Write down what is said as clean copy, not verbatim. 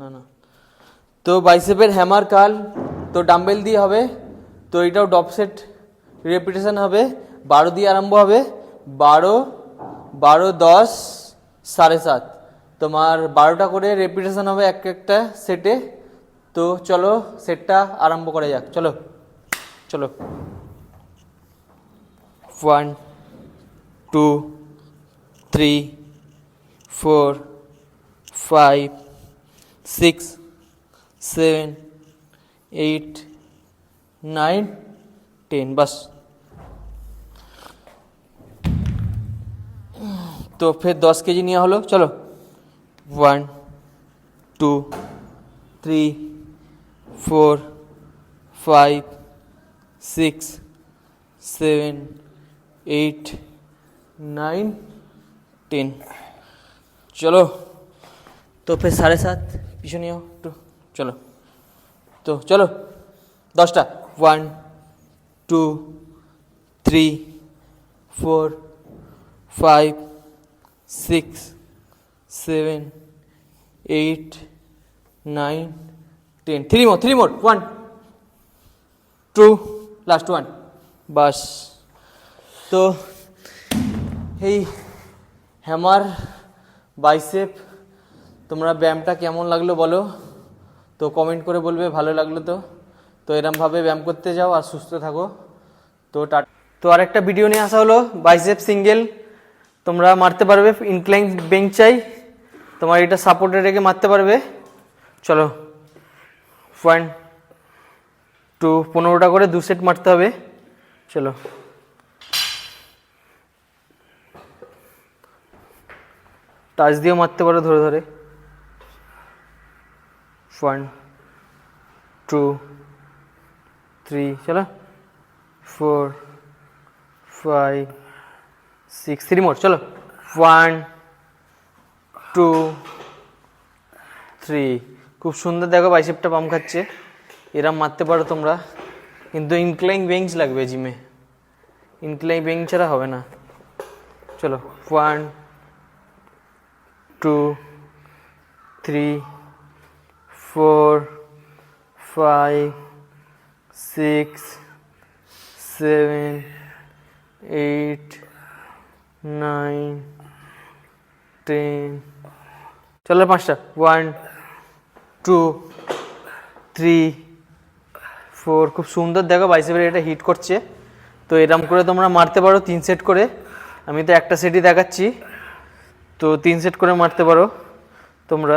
না না, তো বাইসেপের হ্যামার কার্ল তো ডাম্বেল দিয়ে হবে। তো এটাও ডপ সেট রেপিটেশন হবে, 12 দিয়ে আরম্ভ হবে, 12 12 10 7.5, তোমার 12টা করে রেপিটেশন হবে এক একটা সেটে। তো চলো সেটটা আরম্ভ করা যাক, চলো চলো। 1 2 3 4 5 6 7 8 9 10, बस। तो फिर 10 केजी নেওয়া হলো, চলো। 1 2 3 4 5 6 7 8 9 10, चलो। तो फिर 7.5 পিছনে নিও একটু, চলো। তো চলো 10টা। 1 2 3 4 5 6 7 8 9 10, 3 more 1 2 লাস্ট 1, বাস। তো এই হ্যামার বাইসেপ তোমরা ব্যায়ামটা কেমন লাগলো বলো, তো কমেন্ট করে বলবে ভালো লাগলো। তো এরমভাবে ব্যায়াম করতে যাও আর সুস্থ থাকো। তো আরেকটা ভিডিও নিয়ে আসা হলো বাইসেপ সিঙ্গেল, তোমরা মারতে পারবে ইনক্লাইন বেঞ্চ চাই, তোমার এটা সাপোর্টে রেখে মারতে পারবে। চলো 1 2 15টা করে 2 সেট মারতে হবে, চলো। টাচ দিয়েও মারতে পারো ধরে ধরে। 1 2 3, চলো। 4 5 6, 3 more, চলো। 1 2 3, খুব সুন্দর দেখো বাইসেপটা পাম্প খাচ্ছে। এরম মারতে পারো তোমরা, কিন্তু ইনক্লাইন বেঞ্চ লাগবে জিমে, ইনক্লাইন বেঞ্চ ছাড়া হবে না। চলো 1 2 3 4 5 6 7 8 9 10, চলো 5টা। 1 2 3 4, খুব সুন্দর দেখো বাইসেপের এটা হিট করছে। তো এরম করে তোমরা মারতে পারো 3 সেট করে, আমি তো একটা সেটই দেখাচ্ছি, তো 3 সেট করে মারতে পারো তোমরা।